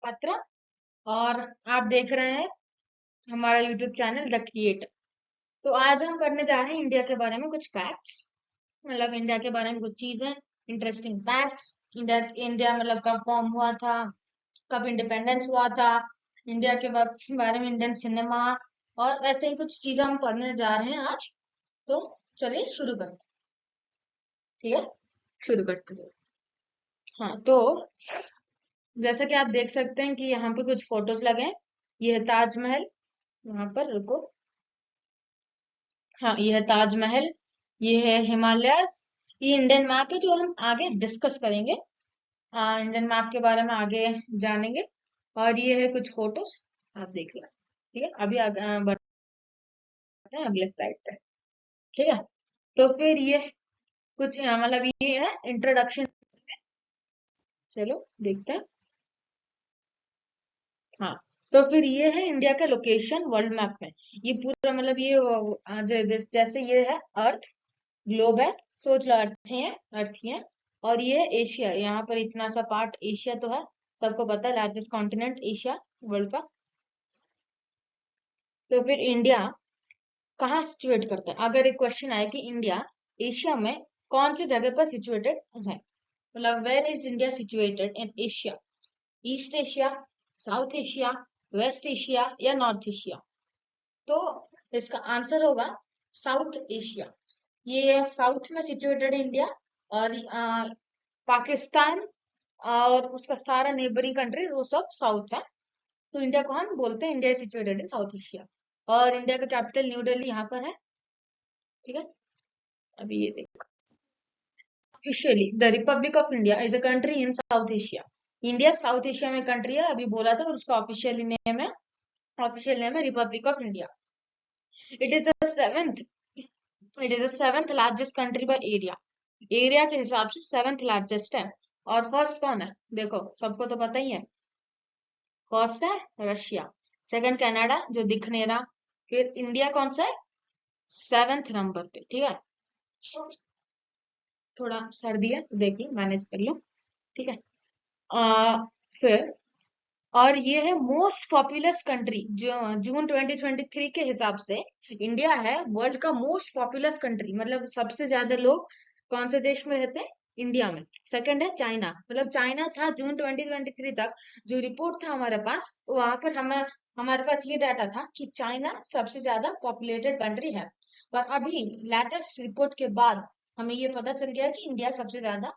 पात्रा और आप देख रहे हैं हमारा यूट्यूब चैनल द क्रिएटर। तो आज हम करने जा रहे हैं इंडिया के बारे में कुछ फैक्ट्स, मतलब इंडिया के बारे में कुछ चीजें, इंटरेस्टिंग फैक्ट्स। इंडिया इंडिया मतलब कब फॉर्म हुआ था, कब इंडिपेंडेंस हुआ था, इंडिया के बारे में, इंडियन सिनेमा और ऐसे ही कुछ चीजें हम पढ़ने जा रहे हैं आज। तो चलिए शुरू करते हैं। ठीक है, शुरू करते हैं। हाँ, तो जैसा कि आप देख सकते हैं कि यहाँ पर कुछ फोटोज लगे हैं। ये है ताजमहल। यहाँ पर रुको। हाँ, ये है ताजमहल, ये है हिमालयस। ये इंडियन मैप है जो हम आगे डिस्कस करेंगे। इंडियन मैप के बारे में आगे जानेंगे। और ये है कुछ फोटोज, आप देख लें। ठीक है, अभी आगे बढ़ते हैं अगले स्लाइड पे। ठीक है, तो फिर ये कुछ मतलब ये है इंट्रोडक्शन। चलो देखते हैं। हाँ, तो फिर ये है इंडिया का लोकेशन वर्ल्ड मैप में। ये पूरा मतलब ये जैसे ये है अर्थ, ग्लोब है। सोच लो अर्थ ही है, अर्थ ही है। और ये एशिया, यहाँ पर इतना सा पार्ट एशिया तो है, सबको पता है, लार्जेस्ट कॉन्टिनेंट एशिया वर्ल्ड का। तो फिर इंडिया कहाँ सिचुएट करता है? अगर एक क्वेश्चन आए कि इंडिया एशिया में कौन सी जगह पर सिचुएटेड है, मतलब where is India situated in Asia? East Asia, South Asia, West Asia या नॉर्थ एशिया? तो इसका आंसर होगा साउथ एशिया। ये साउथ में सिचुएटेड है इंडिया। और पाकिस्तान और उसका सारा नेबरिंग कंट्रीज वो सब साउथ है। तो इंडिया को हम बोलते हैं इंडिया सिचुएटेड इन साउथ एशिया। और इंडिया का कैपिटल न्यू दिल्ली यहाँ पर है। ठीक है, अभी ये देखो। Officially the Republic of India is a country in south Asia. India south Asia में कंट्री है, अभी बोला था, और उसका ऑफिशियल नेम है Republic of India. It is the seventh it is the seventh largest country by area. Area के हिसाब से सेवेंथ लार्जेस्ट है। और फर्स्ट कौन है? देखो, सबको तो पता ही है। फर्स्ट है रशिया, सेकंड कनाडा जो दिख नहीं रहा, फिर इंडिया कौन सा है? सेवेंथ नंबर पे। ठीक है, थोड़ा सर्दी है तो देख लो, मैनेज कर लो। ठीक है, फिर और ये है मोस्ट पॉपुलस कंट्री। जो जून 2023 के हिसाब से इंडिया है वर्ल्ड का मोस्ट पॉपुलस कंट्री, मतलब सबसे ज्यादा लोग कौन से देश में रहते हैं? इंडिया में। सेकंड है चाइना, मतलब चाइना था जून 2023 तक जो रिपोर्ट था हमारे पास, वहां पर हमारे पास ये डाटा था कि चाइना सबसे ज्यादा पॉपुलेटेड कंट्री है। पर अभी लेटेस्ट रिपोर्ट के बाद हमें ये पता चल गया कि इंडिया सबसे ज्यादा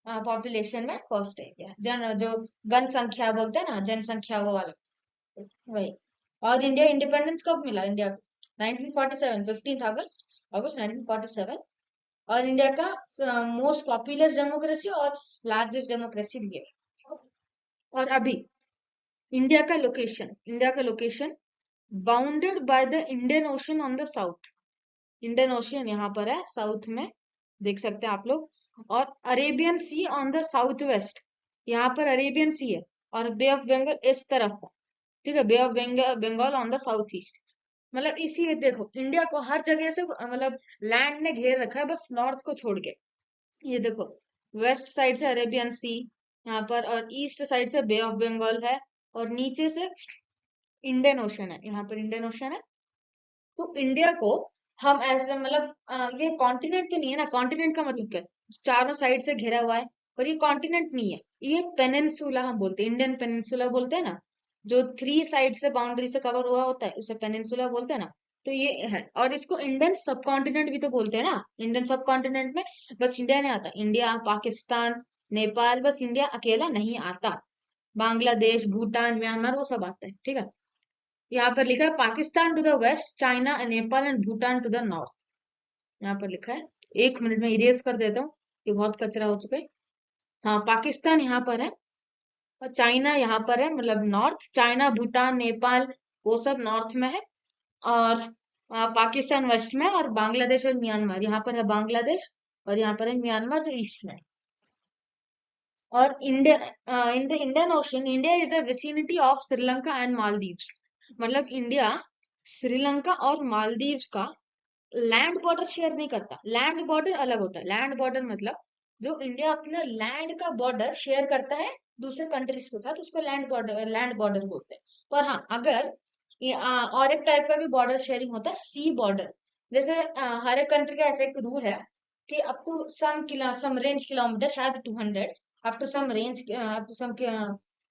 पॉपुलेशन में फर्स्ट है। क्या जो जनसंख्या बोलते हैं ना, जनसंख्या वो वाला, वही। और इंडिया इंडिपेंडेंस कब मिला इंडिया को? 1947, 15 अगस्त 1947। और इंडिया का मोस्ट पॉपुलस डेमोक्रेसी और लार्जेस्ट डेमोक्रेसी भी है। और अभी इंडिया का location bounded by the Indian ocean on the south. Indian ocean यहाँ पर है साउथ में, देख सकते हैं आप लोग। और Arabian Sea on the south west, यहाँ पर अरेबियन सी है। और बे ऑफ बंगाल इस तरफ है। ठीक है, Bay of Bengal on the south east. मतलब इसीलिए देखो इंडिया को हर जगह से मतलब लैंड ने घेर रखा है, बस नॉर्थ को छोड़ के। ये देखो, वेस्ट साइड से अरेबियन सी यहाँ पर, और ईस्ट साइड से बे ऑफ बंगाल है, और नीचे से इंडियन ओशन है, यहाँ पर इंडियन ओशन है। तो इंडिया को हम ऐसे मतलब ये कॉन्टिनेंट तो नहीं है ना, कॉन्टिनेंट का मतलब क्या है? चारों साइड से घिरा हुआ है, पर ये कॉन्टिनेंट नहीं है, ये पेनिनसुला हम बोलते हैं, इंडियन पेनिनसुला बोलते हैं ना। जो 3 साइड से बाउंड्री से कवर हुआ होता है उसे पेनिनसुला बोलते हैं ना। तो ये है, और इसको इंडियन सब कॉन्टिनेंट भी तो बोलते हैं ना। इंडियन सब कॉन्टिनेंट में बस इंडिया नहीं आता, इंडिया, पाकिस्तान, नेपाल, बस इंडिया अकेला नहीं आता। बांग्लादेश, भूटान, म्यांमार वो सब आता है। ठीक है, यहाँ पर लिखा है Pakistan to the west, China, Nepal and Bhutan to the north. यहाँ पर लिखा है, 1 मिनट में इरेज कर देता हूँ, ये बहुत कचरा हो चुका है। हाँ, पाकिस्तान यहाँ पर है, और चाइना यहाँ पर है, मतलब नॉर्थ। चाइना, भूटान, नेपाल वो सब नॉर्थ में है। और पाकिस्तान वेस्ट में है, और बांग्लादेश और म्यांमार, यहाँ पर है बांग्लादेश, और यहाँ पर है म्यांमार जो ईस्ट में है। और India in the Indian ocean, India is a vicinity of Sri Lanka and Maldives. मतलब इंडिया श्रीलंका और मालदीव्स का लैंड बॉर्डर शेयर नहीं करता। लैंड बॉर्डर अलग होता है। लैंड बॉर्डर मतलब जो इंडिया अपना लैंड का बॉर्डर शेयर करता है दूसरे कंट्रीज के साथ, उसको लैंड बॉर्डर बोलते हैं। पर हाँ, अगर और एक टाइप का भी बॉर्डर शेयरिंग होता है, सी बॉर्डर। जैसे हर एक कंट्री का ऐसा एक रूल है कि up to some range kilometre, शायद 200, up to some range, up to some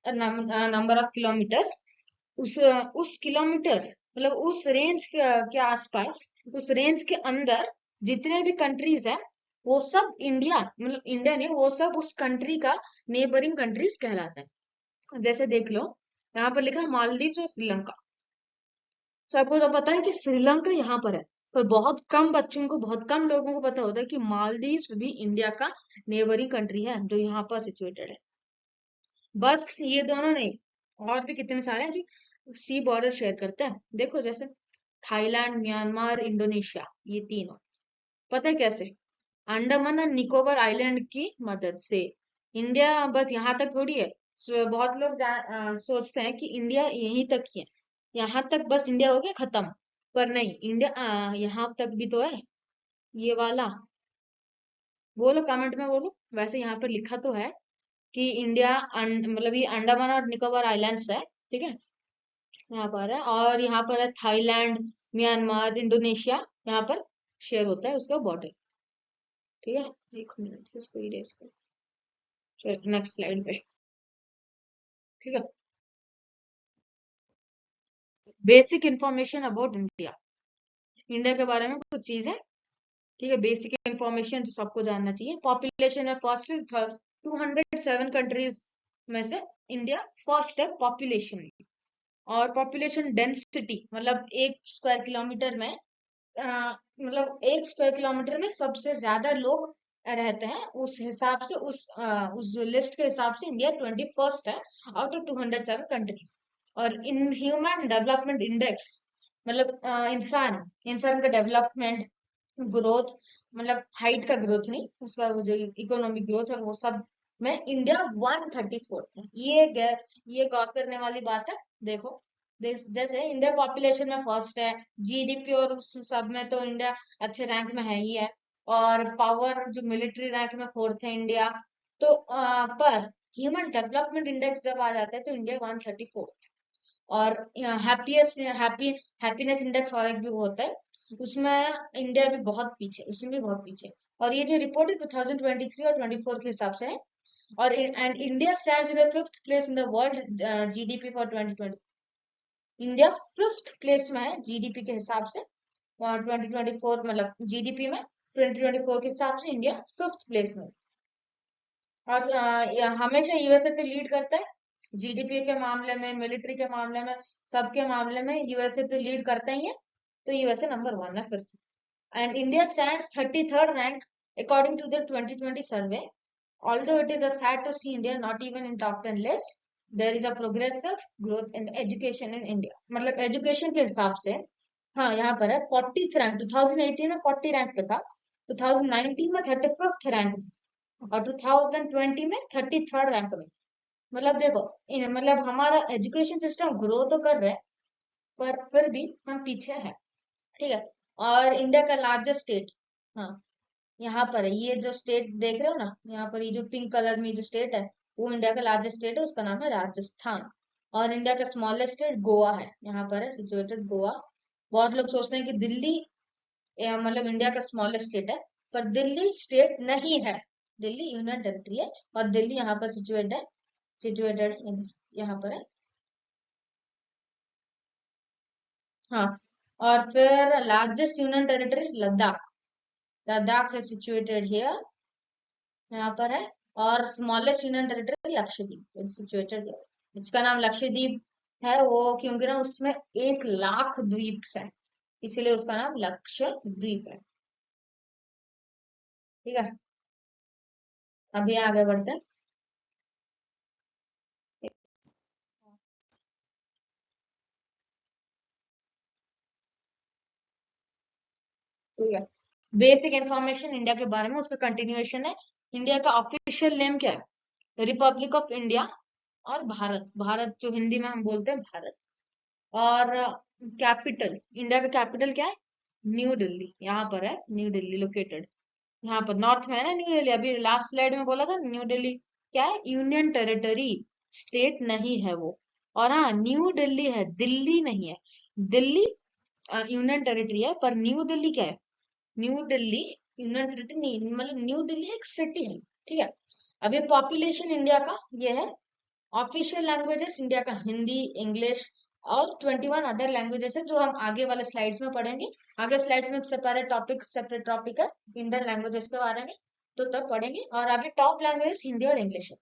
number of kilometres, उस किलोमीटर मतलब उस रेंज के आसपास, उस रेंज के अंदर जितने भी कंट्रीज हैं, वो सब इंडिया, मतलब इंडिया नहीं, वो सब उस कंट्री का नेबरिंग कंट्रीज कहलाता है। जैसे देख लो, यहाँ पर लिखा है मालदीव्स और श्रीलंका। सबको तो पता है कि श्रीलंका यहाँ पर है, पर बहुत कम बच्चों को, बहुत कम लोगों को पता होता है कि मालदीव्स भी इंडिया का नेबरिंग कंट्री है, जो यहाँ पर सिचुएटेड है। बस ये दोनों नहीं, और भी कितने सारे हैं जो सी बॉर्डर शेयर करते हैं। देखो, जैसे थाईलैंड, म्यांमार, इंडोनेशिया, ये तीनों। पता है कैसे? अंडमान और निकोबार आइलैंड की मदद से। इंडिया बस यहाँ तक थोड़ी है। बहुत लोग सोचते हैं कि इंडिया यहीं तक ही है, यहाँ तक बस इंडिया हो गया खत्म। पर नहीं, इंडिया यहाँ तक भी तो है, ये वाला। बोलो कमेंट में, बोलो। वैसे यहाँ पर लिखा तो है कि इंडिया मतलब ये अंडमान और निकोबार आइलैंड्स है, ठीक है, यहाँ पर है। और यहाँ पर है थाईलैंड, म्यांमार, इंडोनेशिया, यहाँ पर शेयर होता है उसका बॉर्डर। ठीक है, एक मिनट इसको इरेज कर, नेक्स्ट स्लाइड पे। ठीक है, basic information about India. India के बारे में कुछ चीजें, ठीक है, बेसिक इंफॉर्मेशन जो सबको जानना चाहिए। पॉपुलेशन में फर्स्ट इज 207 कंट्रीज में से इंडिया फर्स्ट है पॉपुलेशन में। और पॉपुलेशन डेंसिटी मतलब एक स्क्वायर किलोमीटर में, मतलब एक स्क्वायर किलोमीटर में सबसे ज्यादा लोग रहते हैं, उस हिसाब से, उस लिस्ट के हिसाब से इंडिया 21st है आउट ऑफ 207 कंट्रीज। और इन ह्यूमन डेवलपमेंट इंडेक्स, मतलब इंसान इंसान का डेवलपमेंट ग्रोथ, मतलब हाइट का ग्रोथ नहीं, उसका वो जो इकोनॉमिक ग्रोथ और वो सब में इंडिया 134th है। ये गौर करने वाली बात है। देखो, जैसे इंडिया पॉपुलेशन में फर्स्ट है, जीडीपी और उस सब में तो इंडिया अच्छे रैंक में है ही है, और पावर जो मिलिट्री रैंक में फोर्थ है इंडिया। तो पर ह्यूमन डेवलपमेंट इंडेक्स जब आ जाता है तो इंडिया 134। और हैप्पीनेस इंडेक्स और एक भी होता है, उसमें इंडिया भी बहुत पीछे, उसमें भी बहुत पीछे। और ये जो रिपोर्ट है 2023 और 24 के हिसाब से है। और and India stands in the fifth place in the world GDP for 2020। India fifth place में है जीडीपी के हिसाब से, और 2024 मतलब जीडीपी में 2024 के हिसाब से इंडिया फिफ्थ प्लेस में। और हमेशा यूएसए तो लीड करता है जीडीपी के मामले में, मिलिट्री के मामले में, सबके मामले में यूएसए तो लीड करता ही है। तो यूएसए नंबर 1 है फिर से। And India stands 33rd rank according to the 2020 survey. Although it is a sad to see India not even in top 10 list, there is a progressive growth in education in India. मतलब education के हिसाब से, हाँ, यहाँ पर है 40th rank, 2018 में 40 rank पे था, 2019 में 35th रैंक में, और 2020 में 33rd रैंक में। मतलब देखो, मतलब हमारा एजुकेशन सिस्टम ग्रो तो कर रहा है, पर फिर भी हम पीछे हैं। ठीक है। और इंडिया का लार्जेस्ट स्टेट, हाँ, यहाँ पर है। ये जो स्टेट देख रहे हो ना, यहाँ पर ये जो पिंक कलर में जो स्टेट है, वो इंडिया का लार्जेस्ट स्टेट है, उसका नाम है राजस्थान। और इंडिया का स्मॉलेस्ट स्टेट गोवा है, यहाँ पर है सिचुएटेड गोवा। बहुत लोग सोचते हैं कि दिल्ली मतलब इंडिया का स्मॉलेस्ट स्टेट है, पर दिल्ली स्टेट नहीं है, दिल्ली यूनियन टेरिटरी है। और दिल्ली यहाँ पर सिचुएटेड यहाँ पर है। हाँ, और फिर largest union territory Ladakh, Ladakh है सिचुएटेड हियर, यहाँ पर है। और smallest union territory Lakshadweep situated, इसका नाम लक्षद्वीप है वो क्योंकि ना उसमें 1 लाख द्वीप है, इसीलिए उसका नाम लक्षद्वीप है। ठीक है, अभी आगे बढ़ते हैं। ठीक है, बेसिक इंफॉर्मेशन इंडिया के बारे में, उसका कंटिन्यूएशन है। इंडिया का ऑफिशियल नेम क्या है? रिपब्लिक ऑफ इंडिया और भारत, भारत जो हिंदी में हम बोलते हैं भारत। और कैपिटल, इंडिया का कैपिटल क्या है? न्यू दिल्ली, यहाँ पर है न्यू दिल्ली लोकेटेड। यहाँ पर नॉर्थ में है ना न्यू दिल्ली, अभी लास्ट स्लाइड में बोला था न्यू दिल्ली। क्या है, यूनियन टेरिटरी, स्टेट नहीं है वो। और हाँ, न्यू दिल्ली है, दिल्ली नहीं है। दिल्ली यूनियन टेरिटरी है, पर न्यू दिल्ली क्या है, न्यू दिल्ली यूनियन टेरिटरी नहीं, मतलब न्यू दिल्ली एक सिटी है, ठीक है। अब ये पॉपुलेशन इंडिया का ये है। ऑफिशियल लैंग्वेजेस इंडिया का हिंदी, इंग्लिश और 21 अदर लैंग्वेजेस है, जो हम आगे वाले स्लाइड्स में पढ़ेंगे। आगे स्लाइड्स में सेपरेट टॉपिक है इंडियन लैंग्वेजेस के बारे में, तो तब पढ़ेंगे। और अभी टॉप लैंग्वेज हिंदी और इंग्लिश है।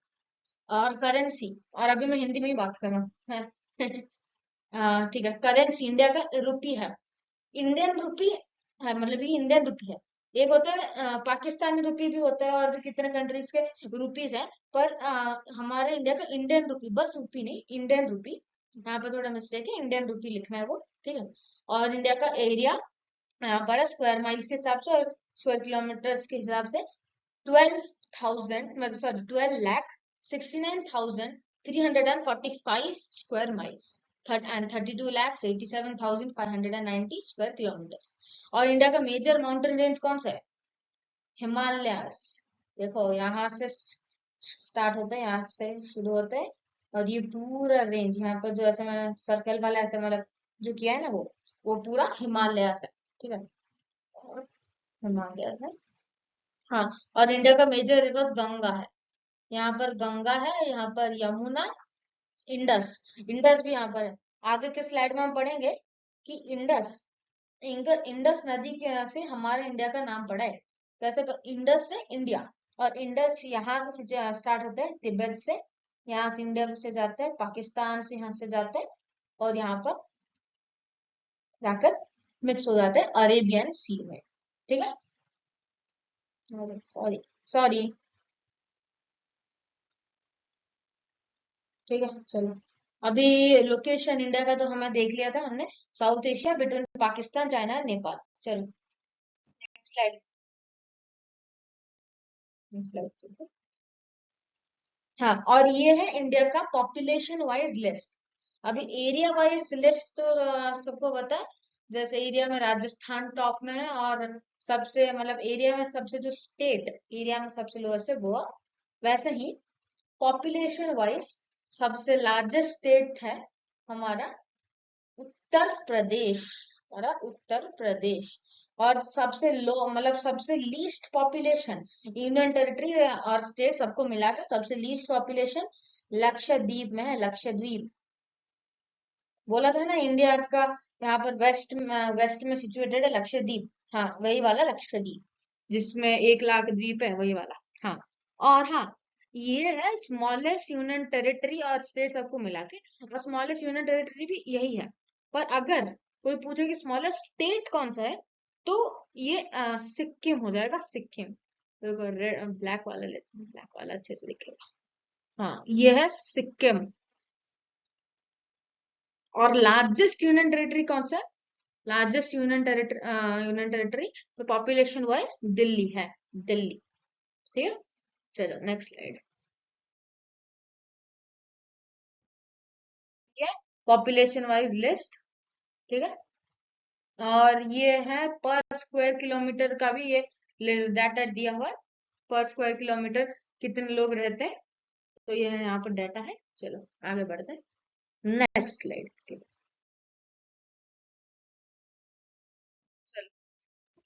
और करेंसी, और अभी मैं हिंदी में ही बात कर रहा हूँ ठीक है। करेंसी इंडिया का रुपी है, इंडियन रुपी है, मतलब ये इंडियन रुपी है। एक होता है पाकिस्तानी रुपी भी होता है, और भी कितने कंट्रीज के रुपीज है, पर हमारे इंडिया का इंडियन रुपी, बस रुपी नहीं, इंडियन रुपी। यहाँ पे थोड़ा मिस्टेक है, इंडियन रुपी लिखना है वो, ठीक है। और इंडिया का एरिया यहाँ पर स्क्वायर माइल्स के हिसाब से और स्क्वायर किलोमीटर के हिसाब से 12,000, मतलब sorry 12,69,345 square miles and 32,87,590 square kilometre. और इंडिया का मेजर माउंटेन रेंज कौन सा है, हिमालयस। देखो यहाँ से स्टार्ट होता है, यहाँ से शुरू होता है, और ये पूरा रेंज यहाँ पर जो ऐसे मैंने सर्कल वाला ऐसे मतलब जो किया है ना, वो पूरा हिमालयस है, ठीक है। और हिमालयस है, हाँ। और इंडिया का मेजर रिवर गंगा है, यहाँ पर गंगा है, यहाँ पर यमुना, इंडस, इंडस भी यहाँ पर है। आगे के स्लाइड में हम पढ़ेंगे कि इंडस नदी के से हमारे इंडिया का नाम पड़ा है। कैसे, इंडस से इंडिया, और इंडस यहाँ से स्टार्ट होता है तिब्बत से, यहाँ से इंडिया से जाता है, पाकिस्तान से यहाँ से जाता है, और यहाँ पर जाकर मिक्स हो जाता है अरेबियन सी में, ठीक है। सॉरी सॉरी, ठीक है, चलो। अभी लोकेशन इंडिया का तो हमें देख लिया था हमने, south Asia between Pakistan, China और नेपाल। चलो नेक्स्ट स्लाइड, नेक्स्ट स्लाइड। हाँ, और ये है इंडिया का पॉपुलेशन वाइज लिस्ट। अभी एरिया वाइज लिस्ट तो सबको पता है, जैसे एरिया में राजस्थान टॉप में है, और सबसे मतलब एरिया में सबसे जो स्टेट एरिया में सबसे लोएस्ट है गोवा। वैसे ही पॉपुलेशन वाइज सबसे लार्जेस्ट स्टेट है हमारा उत्तर प्रदेश, हमारा उत्तर प्रदेश। और सबसे लो मतलब सबसे लीस्ट पॉपुलेशन यूनियन टेरिटरी और स्टेट सबको मिलाकर सबसे लीस्ट पॉपुलेशन लक्षद्वीप में है, लक्षद्वीप। बोला था ना इंडिया का यहाँ पर वेस्ट में सिचुएटेड है लक्षद्वीप, हाँ वही वाला लक्षद्वीप, जिसमें 1 लाख द्वीप है, वही वाला। हाँ, और हाँ, ये है स्मॉलेस्ट यूनियन टेरिटरी और स्टेट सबको मिला के, और स्मॉलेस्ट यूनियन टेरिटरी भी यही है। पर अगर कोई पूछे कि स्मॉलेस्ट स्टेट कौन सा है, तो ये सिक्किम हो जाएगा, सिक्किम। देखो रेड ब्लैक वाला लेते हैं, ब्लैक वाला अच्छे से दिखेगा। हाँ, ये है सिक्किम। और लार्जेस्ट यूनियन टेरिटरी कौन सा है, largest union territory population wise Delhi है, दिल्ली, ठीक है। चलो नेक्स्ट स्लाइड, ये पॉपुलेशन वाइज लिस्ट, ठीक है। और ये है पर स्क्वायर किलोमीटर का भी ये डाटा दिया हुआ है, पर स्क्वायर किलोमीटर कितने लोग रहते हैं, तो ये यहाँ पर डाटा है। चलो आगे बढ़ते हैं, नेक्स्ट स्लाइड। चलो,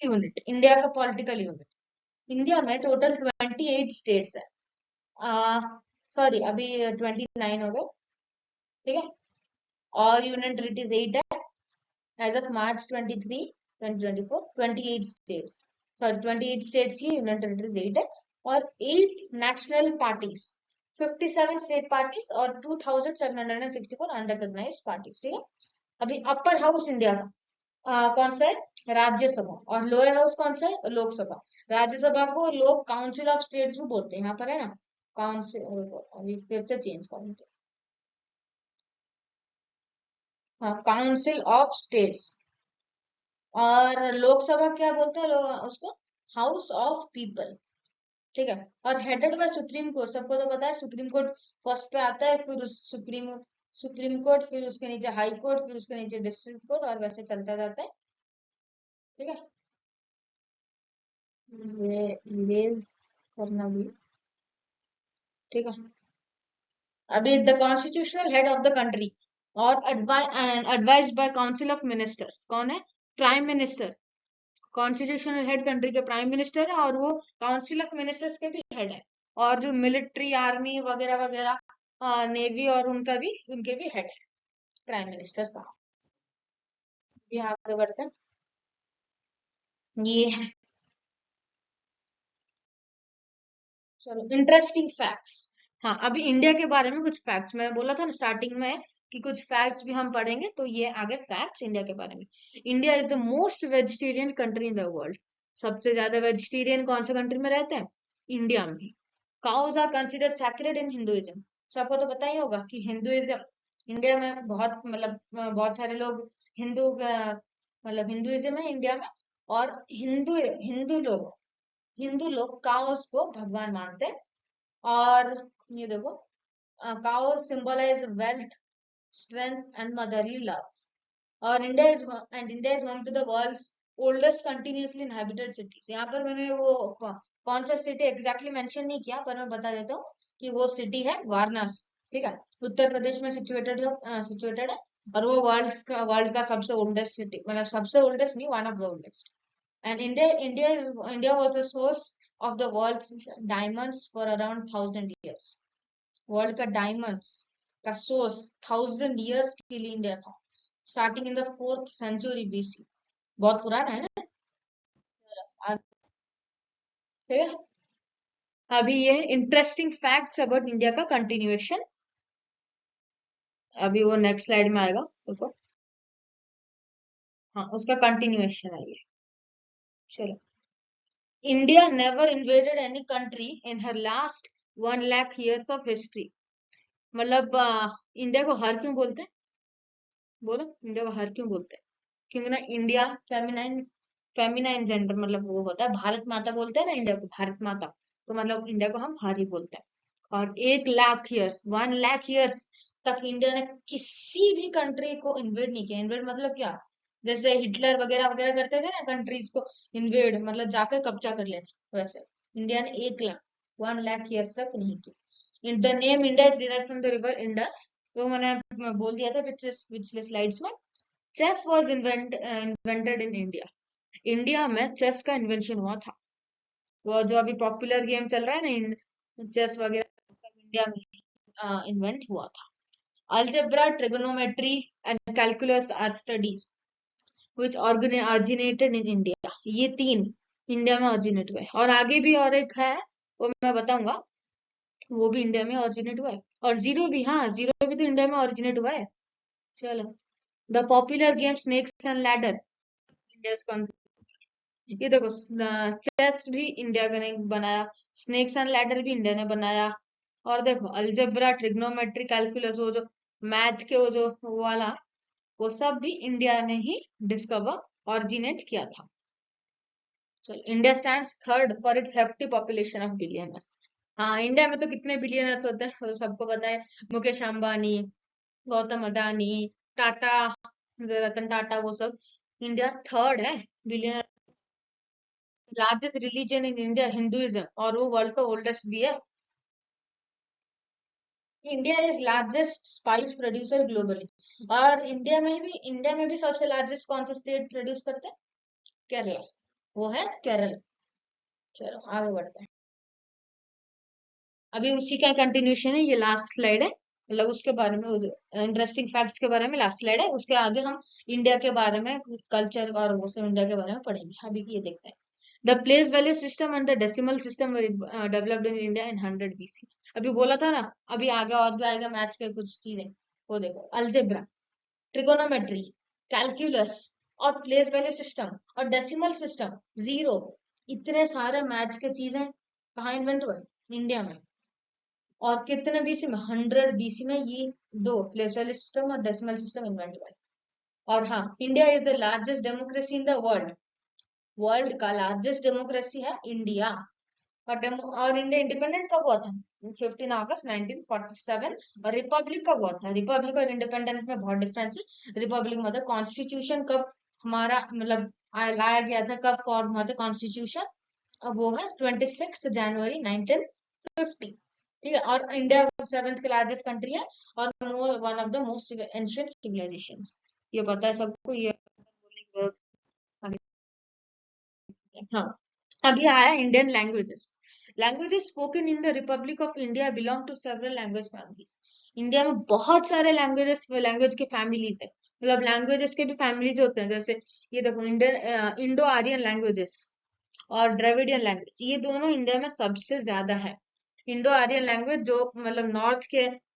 यूनिट इंडिया का पॉलिटिकल यूनिट, इंडिया में टोटल 28 स्टेट्स है, सॉरी अभी 29 हो गए, ठीक है। और यूनियन टेरिटरीज 8 है, as of March 23 2024, 28 states, sorry 28 states की यूनियन टेरिटरीज 8 है। और 8 नेशनल पार्टीज, 57 स्टेट पार्टीज और 2764 अनरिकॉग्नाइज्ड पार्टीज, ठीक है। अभी अपर हाउस इंडिया का कौन सा है, राज्यसभा। और लोअर हाउस कौन सा है, लोकसभा। राज्यसभा को लोग काउंसिल ऑफ स्टेट्स भी बोलते हैं, यहाँ पर है ना काउंसिल, अभी फिर से चेंज करेंगे, हाँ काउंसिल ऑफ स्टेट्स। और लोकसभा क्या बोलते हैं उसको, हाउस ऑफ पीपल, ठीक है। और हेडेड बाय सुप्रीम कोर्ट, सबको तो पता है सुप्रीम कोर्ट फर्स्ट पे आता है, फिर उस सुप्रीम सुप्रीम कोर्ट, फिर उसके नीचे हाई कोर्ट, फिर उसके नीचे डिस्ट्रिक्ट कोर्ट, और वैसे चलता जाता है, ठीक है। ये इरेज करना भी, ठीक है। अभी the constitutional head of the country और advised by council of ministers, कौन है? Prime minister. Constitutional head country के प्राइम मिनिस्टर है और वो काउंसिल ऑफ मिनिस्टर्स के भी हेड है। और जो मिलिट्री आर्मी वगैरह वगैरह नेवी और उनका भी, उनके भी हेड है प्राइम मिनिस्टर साहब। ये आगे बढ़ते हैं। ये है, चलो इंटरेस्टिंग फैक्ट्स। हाँ, अभी इंडिया के बारे में कुछ फैक्ट्स मैंने बोला था ना स्टार्टिंग में कि कुछ फैक्ट्स भी हम पढ़ेंगे, तो ये आगे फैक्ट्स इंडिया के बारे में। India is the most vegetarian country in the world. सबसे ज्यादा वेजिटेरियन कौन से कंट्री में रहते हैं? इंडिया में। Cows are considered sacred in Hinduism. सबको तो पता ही होगा कि हिंदुइज्म इंडिया में बहुत, मतलब बहुत सारे लोग हिंदू मतलब हिंदुइज्म है इंडिया में। और हिंदू हिंदू लोग काउस को भगवान मानते हैं। और ये देखो, cows symbolize wealth, strength, and motherly love. और India is one of the world's oldest continuously inhabited cities. यहाँ पर मैंने वो कौन सा सिटी एग्जैक्टली मेंशन नहीं किया, पर मैं बता देता हूँ कि वो सिटी है वाराणसी। ठीक है, उत्तर प्रदेश में सिचुएटेड है। और वो वर्ल्ड का सबसे ओल्डेस्ट सिटी, मतलब सबसे ओल्डेस्ट नहीं, one of the oldest. And India was the source of the world's diamonds for around 1,000 years. World का डायमंड्स का सोर्स 1,000 years के लिए इंडिया था, starting in the 4th century BC। बहुत पुराना है ना। ठीक है, अभी ये इंटरेस्टिंग फैक्ट्स अबाउट इंडिया का कंटिन्यूएशन। अभी वो नेक्स्ट स्लाइड में आएगा, देखो। हाँ, उसका कंटिन्यूएशन है ये। चलो, India never invaded any country in her last 1 lakh years of history. मतलब इंडिया को हर क्यों बोलते हैं? बोलो, इंडिया को हर क्यों बोलते हैं? क्योंकि ना इंडिया फेमिनाइन फेमिनाइन जेंडर, मतलब वो होता है, भारत माता बोलते हैं ना इंडिया को, भारत माता। तो मतलब इंडिया को हम हर ही बोलते हैं। और 1 लाख years, 1 लाख years तक इंडिया ने किसी भी कंट्री को इन्वेड नहीं किया। इन्वेड मतलब क्या? जैसे हिटलर वगैरह वगैरह करते थे ना कंट्रीज को इन्वेड, मतलब जाकर कब्जा कर लेना, वैसे इंडिया ने 1 लाख 1 लाख years तक नहीं किया। In the name India is derived from the river Indus. तो मैंने बोल दिया था पिछले स्लाइड्स में। Chess was invented in India. India में चेस का इन्वेंशन हुआ था। वो जो अभी पॉपुलर गेम चल रहा है ना चेस वगैरह, सब इंडिया में इन्वेंट हुआ था। Algebra, trigonometry and calculus are studies which originated in India. ये तीन इंडिया में ऑरिजिनेट हुए। और आगे भी और एक है, वो मैं बताऊंगा, वो भी इंडिया में ऑरिजिनेट हुआ है। और जीरो भी, हाँ जीरो भी तो इंडिया में ऑरिजिनेट हुआ है। चलो, the popular game snakes and ladder, India. ये देखो, चेस भी इंडिया ने बनाया, स्नेक्स एंड लैडर भी इंडिया ने बनाया। और देखो अलजेब्रा, ट्रिग्नोमेट्री, कैलकुलस, वो जो मैथ के वो वाला, वो सब भी इंडिया ने ही डिस्कवर ऑरिजिनेट किया था। चलो, India stands third for its hefty population of billionaires. हाँ, इंडिया में तो कितने बिलियनर्स होते हैं वो सबको पता है। मुकेश अंबानी, गौतम अडानी, टाटा, रतन टाटा, वो सब। इंडिया थर्ड है billionaire. Largest religion in India Hinduism, और वो वर्ल्ड का ओल्डेस्ट भी है। India is largest spice producer globally. और इंडिया में भी सबसे लार्जेस्ट कौन सा स्टेट प्रोड्यूस करते हैं? केरला, वो है केरल। चलो आगे बढ़ते हैं। अभी उसी का कंटिन्यूशन है, ये लास्ट स्लाइड है, मतलब उसके बारे में इंटरेस्टिंग फैक्ट्स के बारे में लास्ट स्लाइड है। उसके आगे हम इंडिया के बारे में, कल्चर और वो सब इंडिया के बारे में पढ़ेंगे। अभी ये देखते हैं। The place value system and the decimal system developed in India in 100 BC। अभी बोला था ना, अभी आगे और भी आएगा मैथ्स के कुछ चीजें। वो देखो, अलजेब्रा, ट्रिगोनोमेट्री, कैलकुलस और प्लेस वैल्यू सिस्टम और डेसिमल सिस्टम, जीरो, इतने सारे मैथ्स के चीजें कहाँ इन्वेंट हुए? इंडिया में। और कितने बीसी में? 100 BC में ये दो, प्लेस वैल्यू सिस्टम और डेसिमल सिस्टम इन्वेंट हुए। और हाँ, India is the largest democracy in the world. World का लार्जेस्ट डेमोक्रेसी है इंडिया। और इंडिया इंडिपेंडेंट कब हुआ था? 15 अगस्त 1947। और रिपब्लिक कब हुआ था? रिपब्लिक और इंडिपेंडेंस में बहुत डिफरेंस है। रिपब्लिक मतलब कॉन्स्टिट्यूशन कब हमारा, मतलब लाया गया था, कब फॉर्म हुआ था कॉन्स्टिट्यूशन? अब वो है 26 जनवरी 1950। ठीक है। और इंडिया 7th लार्जेस्ट कंट्री है और one of the most ancient civilisations. ये पता है सबको, ये बोलने की जरूरत नहीं है। हाँ, अभी आया Indian languages. Languages spoken in the Republic of India belong to several language families. India में बहुत सारे लैंग्वेज के फैमिलीज है। मतलब लैंग्वेजेस के भी फैमिलीज होते हैं, जैसे ये देखो, इंडियन इंडो आर्यन लैंग्वेजेस और द्रविडियन लैंग्वेज, ये दोनों इंडिया में सबसे ज्यादा है। इंडो आर्यन लैंग्वेज जो मतलब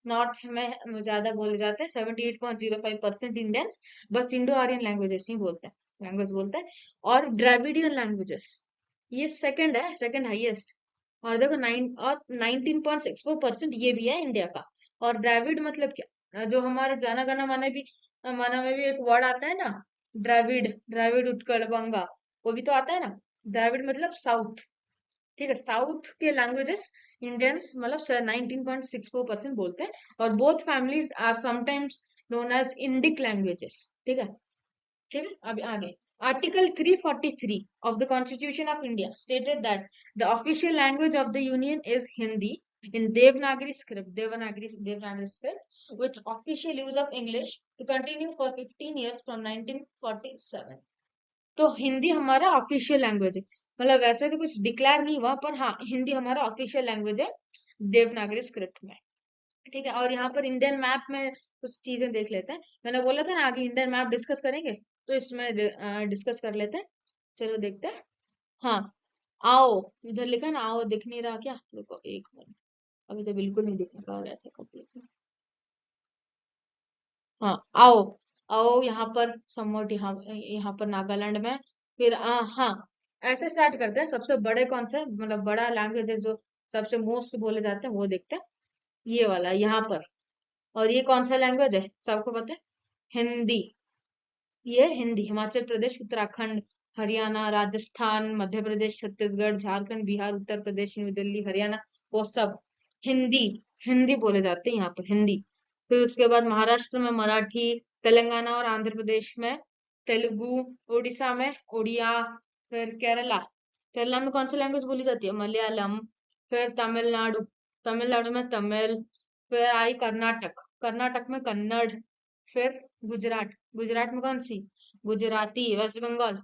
नॉर्थ में ज्यादा बोले जाते हैं, 78.05% इंडियंस बस इंडो आर्यन लैंग्वेजेस ही लैंग्वेज बोलते हैं। और द्रविडियन लैंग्वेजेस, ये सेकंड है, सेकंड हाईएस्ट। और देखो 19.64% ये भी है इंडिया का। और द्रविड मतलब क्या, जो हमारे जन गण मन में भी एक वर्ड आता है ना, द्रविड, द्रविड़ उत्कल बंगा, वो भी तो आता है ना। द्रविड़ मतलब साउथ। ठीक है, साउथ के लैंग्वेजेस इंडियंस मतलब 19.64% बोलते हैं। और both families are sometimes known as Indic languages. ठीक है। ठीक है, अभी आगे। Article 343 of the Constitution of India stated that the official language of the Union is Hindi in Devanagari script, with official use of English to continue for 15 years from 1947. तो हिंदी हमारा official language है। मतलब वैसे तो कुछ declare नहीं हुआ, पर हाँ, हिंदी हमारा ऑफिशियल लैंग्वेज है देवनागरी स्क्रिप्ट में। ठीक है। और यहाँ पर इंडियन मैप में कुछ चीजें देख लेते हैं। मैंने बोला था ना आगे इंडियन मैप डिस्कस करेंगे, तो इसमें डिस्कस कर लेते हैं। चलो देखते हैं। हाँ, आओ, इधर लिखा है ना आओ, दिख नहीं रहा क्या? रुको एक मिनट, अभी तो बिल्कुल नहीं दिख रहा, और ऐसे कर देते हैं। हाँ, आओ, आओ यहाँ पर समवट, यहाँ पर नागालैंड में। फिर हाँ, ऐसे स्टार्ट करते हैं। सबसे बड़े कौन से मतलब बड़ा लैंग्वेज है जो सबसे मोस्ट बोले जाते हैं, वो देखते हैं। ये वाला यहाँ पर। और ये कौन सा लैंग्वेज है, सबको पता है? हिंदी। ये हिंदी हिमाचल प्रदेश, उत्तराखंड, हरियाणा, राजस्थान, मध्य प्रदेश, छत्तीसगढ़, झारखंड, बिहार, उत्तर प्रदेश, न्यू दिल्ली, हरियाणा, वो सब हिंदी, हिंदी बोले जाते हैं यहाँ पर, हिंदी। फिर उसके बाद महाराष्ट्र में मराठी, तेलंगाना और आंध्र प्रदेश में तेलुगु, उड़ीसा में उड़िया। फिर केरला, केरला में कौन सी लैंग्वेज बोली जाती है? मलयालम। फिर तमिलनाडु, तमिलनाडु में तमिल। फिर आई कर्नाटक, कर्नाटक में कन्नड़। फिर गुजरात, गुजरात में कौन सी? गुजराती। वेस्ट बंगाल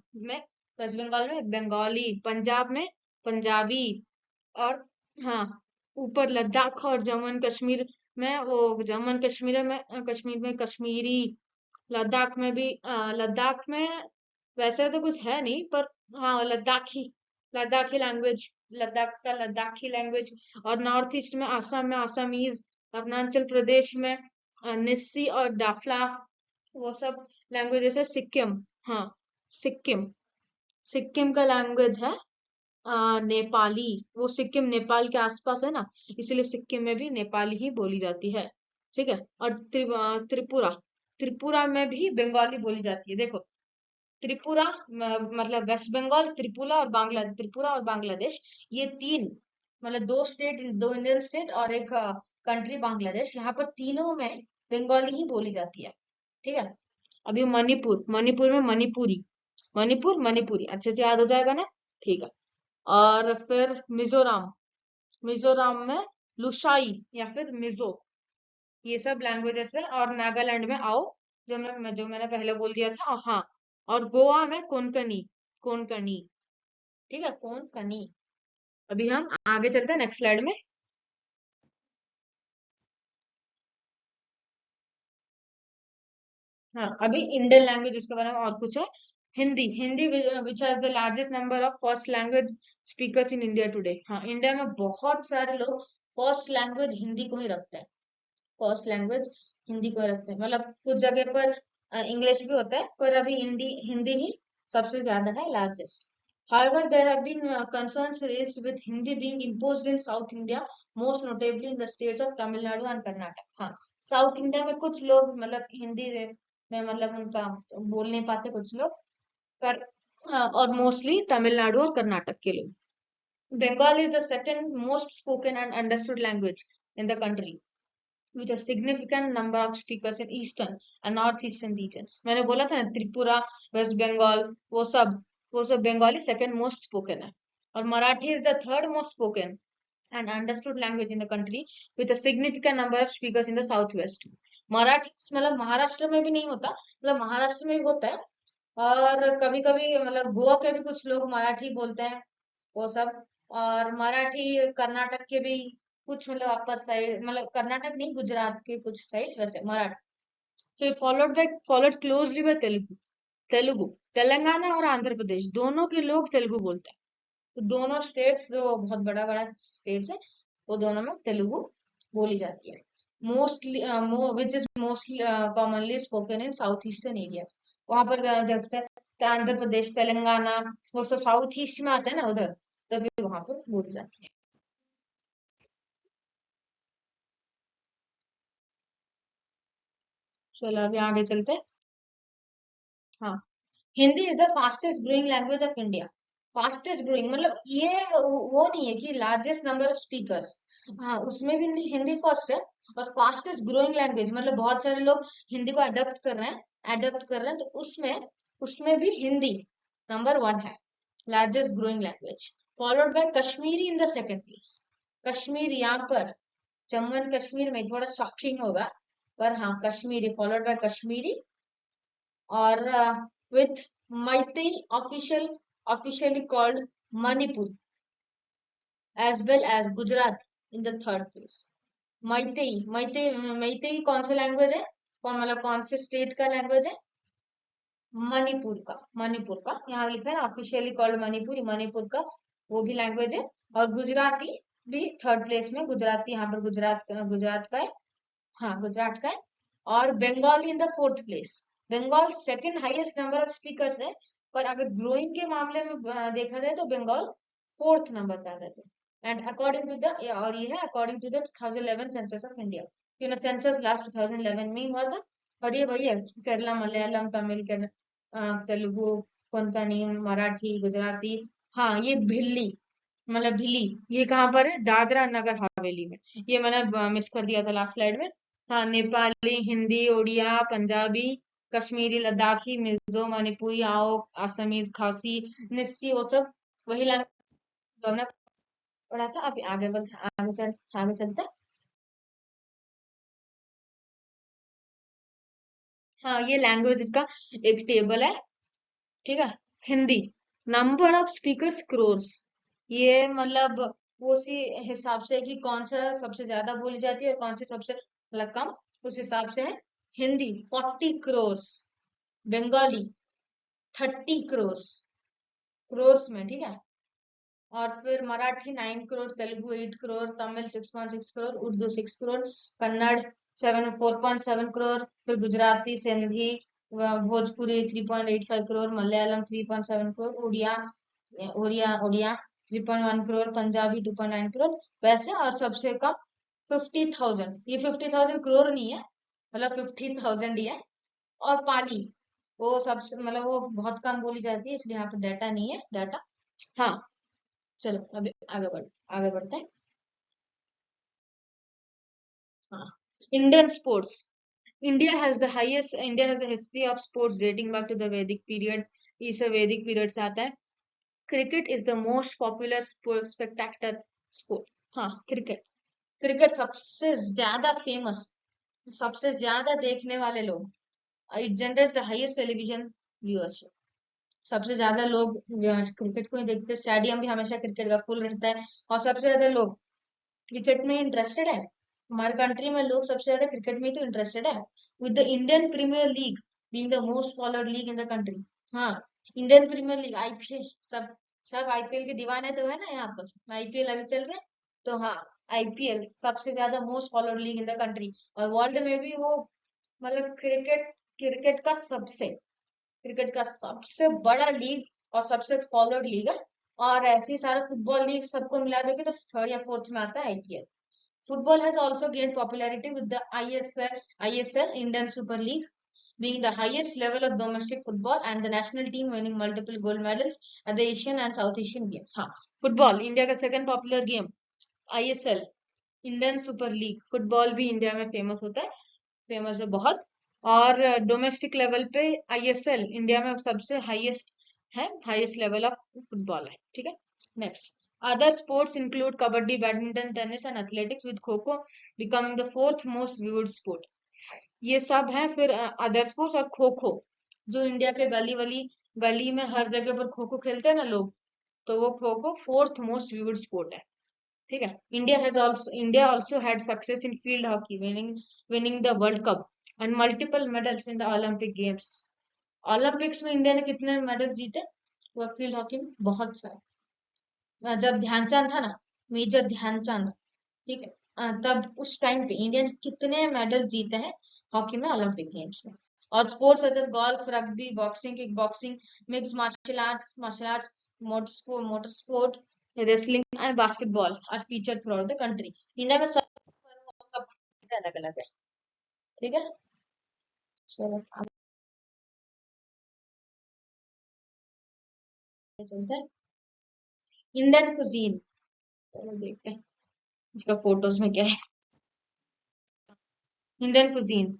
में बंगाली। पंजाब में पंजाबी। और हाँ, ऊपर लद्दाख और जम्मू एंड कश्मीर में वो, कश्मीर में कश्मीरी। लद्दाख में भी लद्दाख में वैसे तो कुछ है नहीं, पर हाँ, लद्दाखी लैंग्वेज, लद्दाख का लद्दाखी लैंग्वेज। और नॉर्थ ईस्ट में आसाम में आसामीज। अरुणाचल प्रदेश में निस्सी और डाफला, वो सब लैंग्वेजेस है। सिक्किम, हाँ, सिक्किम, सिक्किम का लैंग्वेज है नेपाली। वो सिक्किम नेपाल के आसपास है ना, इसलिए सिक्किम में भी नेपाली ही बोली जाती है। ठीक है। और त्रिपुरा, त्रिपुरा में भी बंगाली बोली जाती है। देखो, त्रिपुरा मतलब वेस्ट बंगाल, त्रिपुरा और बांग्लादेश, ये तीन मतलब दो स्टेट, दो इंडियन स्टेट और एक कंट्री बांग्लादेश, यहाँ पर तीनों में बंगाली ही बोली जाती है। ठीक है। अभी मणिपुर, मणिपुर में मणिपुरी, मणिपुरी अच्छे से याद हो जाएगा ना। ठीक है। और फिर मिजोरम, मिजोरम में लुशाई या फिर मिजो, ये सब लैंग्वेजेस है। और नागालैंड में आओ, जो मैंने पहले बोल दिया था। हाँ, और गोवा में कोंकणी, कोंकणी। ठीक है, कोंकणी। अभी हम आगे चलते हैं नेक्स्ट स्लाइड में। हाँ, अभी इंडियन लैंग्वेज इसके बारे में और कुछ है। Hindi, Hindi which has the largest number of first language speakers in India today. हाँ, इंडिया में बहुत सारे लोग फर्स्ट लैंग्वेज हिंदी को ही रखते हैं। फर्स्ट लैंग्वेज हिंदी को रखते हैं। मतलब कुछ जगह पर इंग्लिश भी होता है, पर अभी हिंदी हिंदी ही सबसे ज्यादा है, largest. However, there have been concerns raised with Hindi being imposed in South India, most notably in the states of Tamil Nadu and Karnataka. हाँ, साउथ इंडिया में कुछ लोग मतलब हिंदी में मतलब उनका बोल नहीं पाते कुछ लोग, पर और मोस्टली तमिलनाडु और कर्नाटक के लोग। Bengal is the second most spoken and understood language in the country, with a significant number of speakers in eastern and northeastern regions. मैंने बोला था ना, त्रिपुरा, वेस्ट बंगाल, वो सब बंगाली सेकंड मोस्ट स्पोकन है। और Marathi is the third most spoken and understood language in the country with a significant number of speakers in the southwest. Marathi मतलब महाराष्ट्र में भी नहीं होता, मतलब महाराष्ट्र में भी होता है, और कभी कभी मतलब गोवा के भी कुछ लोग मराठी बोलते हैं, वो सब। और मराठी कर्नाटक के भी कुछ मतलब अपर साइड, मतलब कर्नाटक नहीं, गुजरात के कुछ साइड वैसे मराठी। फिर followed closely by Telugu. Telugu Telangana और आंध्र प्रदेश दोनों के लोग तेलुगु बोलते हैं। तो दोनों स्टेट्स जो बहुत बड़ा बड़ा स्टेट्स है, वो दोनों में तेलुगु बोली जाती है। Mostly which is mostly commonly spoken in south eastern areas. वहां पर जैसे आंध्र प्रदेश तेलंगाना वो सब साउथ ईस्ट में आते हैं ना उधर, तभी वहां पर बोली जाती है। चलो अभी आगे चलते हैं। हाँ, Hindi is the fastest growing language of India. Fastest growing मतलब ये वो नहीं है कि लार्जेस्ट नंबर ऑफ स्पीकर्स, हाँ उसमें भी हिंदी फर्स्ट है। और फास्टेस्ट ग्रोइंग लैंग्वेज मतलब बहुत सारे लोग हिंदी को अडॉप्ट कर रहे हैं, तो उसमें उसमें भी हिंदी नंबर वन है, largest growing language. Followed by Kashmiri in the second place. Kashmir यहाँ पर जम्मू एंड कश्मीर में थोड़ा शॉकिंग होगा, पर हाँ कश्मीरी फॉलोड बाय कश्मीरी। और with Meitei officially called Manipur, as well as Gujarat in the third place. Meitei कौन सा लैंग्वेज है, कौन मतलब कौन से स्टेट का लैंग्वेज है? मणिपुर का यहाँ लिखा है ना, ऑफिशियली कॉल्ड मणिपुर, मणिपुर का वो भी लैंग्वेज है। और गुजराती भी थर्ड प्लेस में, गुजराती यहाँ पर गुजरात का है, हाँ गुजरात का है। और Bengali in the fourth place. Bengal second highest number of speakers है, पर अगर ग्रोइंग के मामले में देखा जाए तो बंगाल फोर्थ नंबर पे आ जाते हैं। एंड अकॉर्डिंग टू द, और ये है according to the 2011 census of India, क्योंकि सेंसस लास्ट 2011 में ही हुआ था। और ये वही है, केरला मलयालम तमिल तेलुगु कोंकणी मराठी गुजराती। हाँ ये भिल्ली, मतलब भिली, ये कहाँ पर है? दादरा नगर हवेली में। ये मैंने मिस कर दिया था लास्ट स्लाइड में। हाँ, नेपाली, हिंदी, उड़िया, पंजाबी, कश्मीरी, लद्दाखी, मिजो, मणिपुरी, आओ, असमीज, खासी, निस्सी, वो सब वही लैंग्वेज जो हमने पढ़ा था। अभी आगे चलते हैं। हाँ, ये लैंग्वेज का एक टेबल है, ठीक है। Hindi, number of speakers crores, ये मतलब वो उसी हिसाब से कि कौन सा सबसे ज्यादा बोली जाती है और कौन सी सबसे मतलब कम, उस हिसाब से है। हिंदी 40 करोर्स, बंगाली 30 करोर्स, क्रोर्स में, ठीक है। और फिर मराठी 9 करोड़, तेलुगु 8 करोड़, तमिल 6.6 करोड़, उर्दू 6 करोड़, कन्नड़ 4.7 करोड़, फिर गुजराती सिंधी भोजपुरी 3.85 करोड़, मलयालम 3.7 करोड़, उड़िया उड़िया उड़िया 3.1 करोड़, पंजाबी 2.9 करोड़ वैसे। और सबसे कम 50,000, ये 50,000 करोड़ नहीं है, मतलब 50,000 ही है। और पाली वो सबसे मतलब वो बहुत कम बोली जाती है, इसलिए यहाँ पे डाटा नहीं है, डाटा। हाँ, चलो अभी आगे बढ़ते हैं। हाँ, Indian sports. India has a history of sports dating back to the Vedic period। इस वैदिक पीरियड से आता है। Cricket is the most popular spectator sport. हाँ, क्रिकेट, क्रिकेट सबसे ज्यादा फेमस, सबसे ज्यादा देखने वाले लोग। It generates the highest television viewership. सबसे ज्यादा लोग क्रिकेट को ही देखते हैं, स्टेडियम भी हमेशा क्रिकेट का फुल रहता है। और सबसे ज्यादा लोग क्रिकेट में इंटरेस्टेड है, हमारे कंट्री में लोग सबसे ज्यादा क्रिकेट में ही तो इंटरेस्टेड है। With the Indian Premier League being the most followed league in the country. हाँ, इंडियन प्रीमियर लीग, आईपीएल, सब सब आईपीएल के दीवाने तो है ना यहाँ पर, आईपीएल अभी चल रहे हैं। तो हाँ, आईपीएल सबसे ज्यादा most followed league in the country. और वर्ल्ड में भी वो मतलब क्रिकेट का सबसे क्रिकेट का सबसे बड़ा लीग और सबसे फॉलोड लीग है। और ऐसे ही सारा फुटबॉल लीग सबको मिला दोगे तो थर्ड या फोर्थ में आता है IPL. Football has also gained popularity with the ISL Indian Super League being the highest level of domestic football and the national team winning multiple gold medals at the Asian and South Asian Games। हाँ, football India का second popular game, ISL Indian super league. Football भी India में famous होता है, famous है बहुत। और domestic level पे आईएसएल इंडिया में सबसे हाईएस्ट है, हाईएस्ट लेवल ऑफ फुटबॉल है, ठीक है। Next, Other sports include kabaddi, badminton, tennis and athletics, with kho kho becoming the fourth most viewed sport. ये सब है। फिर अदर स्पोर्ट्स और खो खो, जो इंडिया के गली में हर जगह पर खो खो खेलते हैं ना लोग, तो वो kho kho fourth most viewed sport है। ठीक है। India also had success in field hockey, winning the world cup and multiple medals in the Olympic games. Olympics में इंडिया ने कितने मेडल जीते? वो फील्ड हॉकी में बहुत सारे। जब ध्यानचंद था ना, मेजर ध्यानचंद, ठीक है, तब उस टाइम पे इंडिया ने कितने मेडल्स जीते हैं हॉकी में, ओलंपिक गेम्स में। और sports such as golf, rugby, boxing, kick boxing, mix martial arts, motor sport, wrestling and basketball are feature throughout the country. India में सब अलग अलग है। ठीक है, चलो आगे चलते हैं। इंडियन कुजीन, चलो देखते हैं इसका फोटोज में क्या है। Indian cuisine,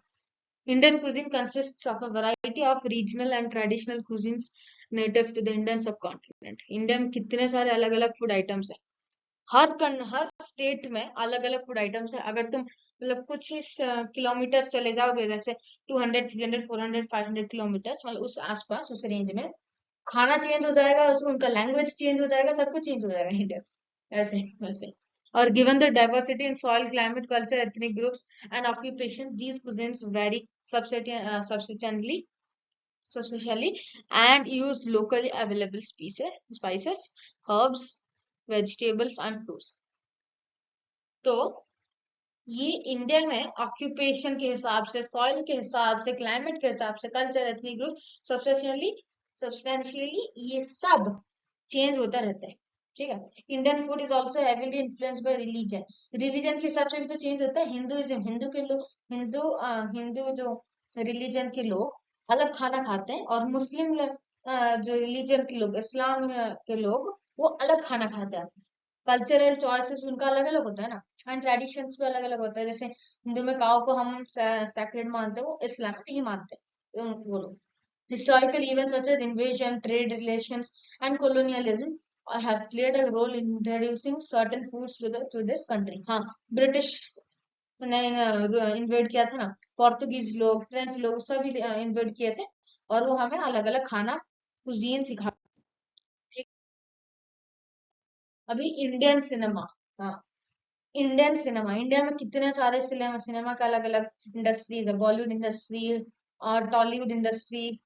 Indian cuisine consists of a variety of regional and traditional cuisines native to the Indian subcontinent. India में कितने सारे अलग अलग फूड आइटम्स हैं। हर स्टेट में अलग अलग फूड आइटम्स है। अगर तुम मतलब कुछ किलोमीटर चले जाओगे, जैसे 200, 300, 400, 500 किलोमीटर, मतलब उस आसपास उस रेंज में खाना चेंज हो जाएगा, उसमें उनका लैंग्वेज चेंज हो जाएगा, सब कुछ चेंज हो जाएगा इंडिया, ऐसे वैसे। और given the diversity in soil, climate, culture, ethnic groups, and occupation, these cuisines vary substantially, and use locally available spices, herbs, vegetables, and fruits. तो ये इंडिया में ऑक्यूपेशन के हिसाब से, सॉइल के हिसाब से, क्लाइमेट के हिसाब से, कल्चर, एथनिक ग्रुप, सब्सटेंशियली ये सब चेंज होता रहता है। ठीक है। Indian food is also heavily influenced by religion. Religion के हिसाब से भी तो चेंज होता है। हिंदुइज्म, हिंदू जो रिलीजन के लोग अलग खाना खाते हैं, और मुस्लिम जो रिलीजन के लोग, इस्लाम के लोग, वो अलग खाना खाते हैं। कल्चरल चॉइसेस उनका अलग अलग होता है ना, एंड ट्रेडिशंस भी अलग अलग होता है। जैसे हिंदू में काऊ को हम सैक्रेड मानते हैं, वो इस्लाम में नहीं मानते, वो लोग। Historical events such as invasion, trade relations, and colonialism have played a role in introducing certain foods to this country. हाँ, ब्रिटिश ने इन्वेड किया था ना, पोर्तुगीज लोग, फ्रेंच लोग सभी इन्वेड किए थे, और वो हमें अलग अलग खाना कुजीन सिखा। अभी इंडियन सिनेमा, हाँ, इंडिया में कितने सारे सिनेमा का अलग अलग इंडस्ट्रीज है। बॉलीवुड इंडस्ट्री और टॉलीवुड इंडस्ट्री,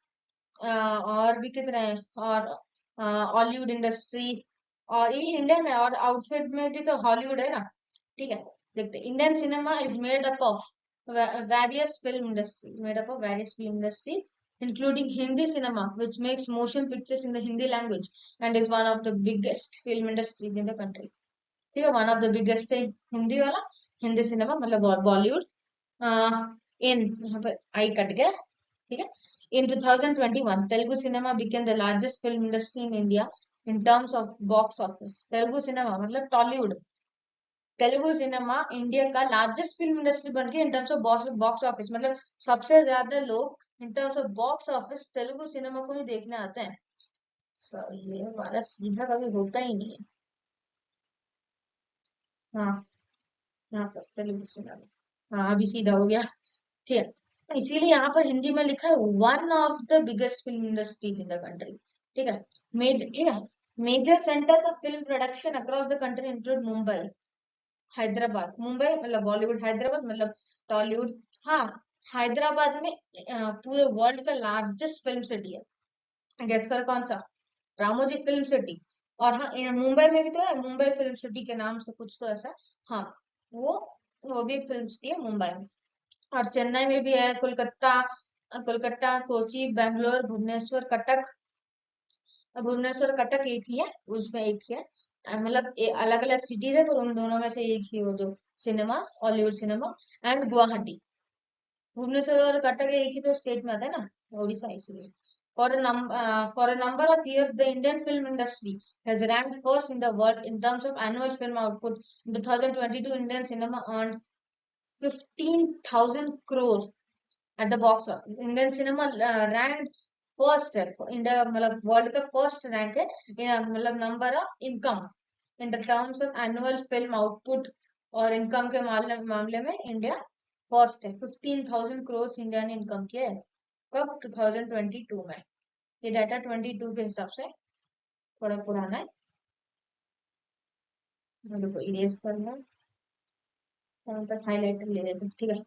और भी कितने हैं, और हॉलीवुड इंडस्ट्री, और ये इंडियन है, और आउटसाइड में भी तो हॉलीवुड है ना। ठीक है, देखते हैं। Indian cinema is made up of various film industries, including Hindi cinema, which makes motion pictures in the Hindi language and is one of the biggest film industries in the country. ठीक है, one of the biggest है हिंदी वाला, Hindi cinema मतलब बॉलीवुड। इन यहाँ पर I cut गया। ठीक है। In 2021, Telugu cinema became the largest film industry in India in terms of box office. Telugu cinema मतलब टॉलीवुड, तेलुगु सिनेमा इंडिया का लार्जेस्ट फिल्म इंडस्ट्री बन गई in terms of box office. मतलब सबसे ज्यादा लोग in terms of box office Telugu cinema को ही देखने आते हैं। ये हमारा सीधा कभी होता ही नहीं है। हाँ, यहाँ पर तेलुगु सिनेमा, हाँ अभी सीधा हो गया। ठीक है, इसीलिए यहाँ पर हिंदी में लिखा है one of the biggest film industries in the country. ठीक है। ठीक है। Major centres of film production across the country include Mumbai, Hyderabad, Mumbai मतलब बॉलीवुड, हैदराबाद मतलब टॉलीवुड। हाँ, हैदराबाद में पूरे वर्ल्ड का लार्जेस्ट फिल्म सिटी है। गेस कर कौन सा? Ramoji film city. और हाँ, मुंबई में भी तो है, मुंबई फिल्म सिटी के नाम से कुछ तो ऐसा। हाँ, वो वो भी एक फिल्म सिटी है मुंबई में। और चेन्नई में भी है, कोलकाता, कोची, बैंगलोर, भुवनेश्वर, कटक एक ही है, उसमें एक ही है। मतलब अलग अलग सिटीज है, पर उन दोनों में से एक ही वो जो cinemas, Hollywood cinema. And Guwahati, Bhubaneswar और कटक एक ही तो स्टेट में आता है ना, ओडिशा, इसलिए। For a number of years, the Indian film industry has ranked first in the world in terms of annual film output. In 2022, Indian cinema earned 15,000 crore at the box office. Indian cinema rank first है, India मतलब world का first rank है, मतलब number of income, in the terms of annual film output और income के मामले में India first है। 15,000 करोड़ इंडिया ने इनकम किया है। कब? 2022 में। ये डाटा 22 के हिसाब से थोड़ा पुराना है, मेरे को इरेज करना है, यहाँ तक हाईलाइटर ले लेते हैं, ठीक है।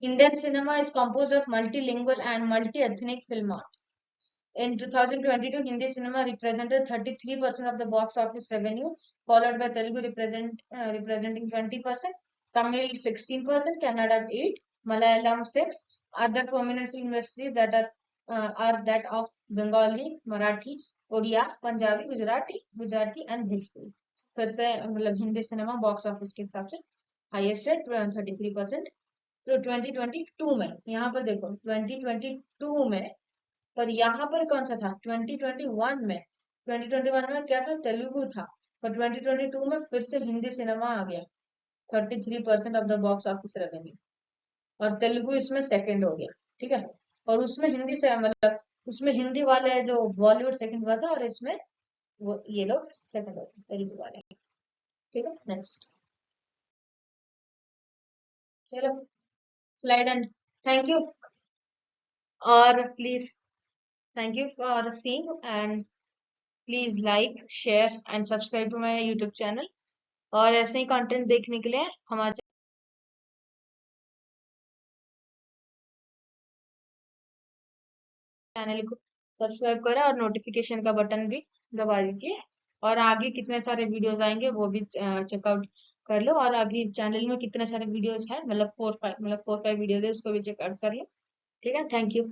Indian cinema is composed of multilingual and multi-ethnic film art. In 2022, Hindi cinema represented 33% of the box office revenue, followed by Telugu representing 20%, Tamil 16%, Kannada 8%, Malayalam 6%. Other prominent film industries that are that of Bengali, Marathi, Odia, Punjabi, Gujarati and Bhojpuri. फिर से मतलब Hindi cinema box office के हिसाब से highest है 33%। तो 2022 में यहाँ पर देखो 2022 में, पर यहाँ पर कौन सा था? 2021 में। 2021 में क्या था? तेलुगु था। पर 2022 में फिर से हिंदी सिनेमा आ गया, 33% of the box office revenue, और तेलुगु इसमें सेकंड हो गया, ठीक है। और उसमें हिंदी से मतलब उसमें हिंदी वाले जो बॉलीवुड सेकंड हुआ था, और इसमें वो ये लोग सेकंड हो गए तेलुगु वाले, ठीक है। नेक्स्ट, चलो स्लाइड एंड थैंक यू, और please thank you for seeing and please like share and subscribe to my YouTube channel. और ऐसे ही कंटेंट देखने के लिए हमारे चैनल को सब्सक्राइब करें और नोटिफिकेशन का बटन भी दबा दीजिए। और आगे कितने सारे वीडियोस आएंगे वो भी चेकआउट कर लो। और अभी चैनल में कितने सारे वीडियोस हैं, मतलब 4-5 वीडियोस है, उसको भी चेकआउट कर लो, ठीक है। Thank you.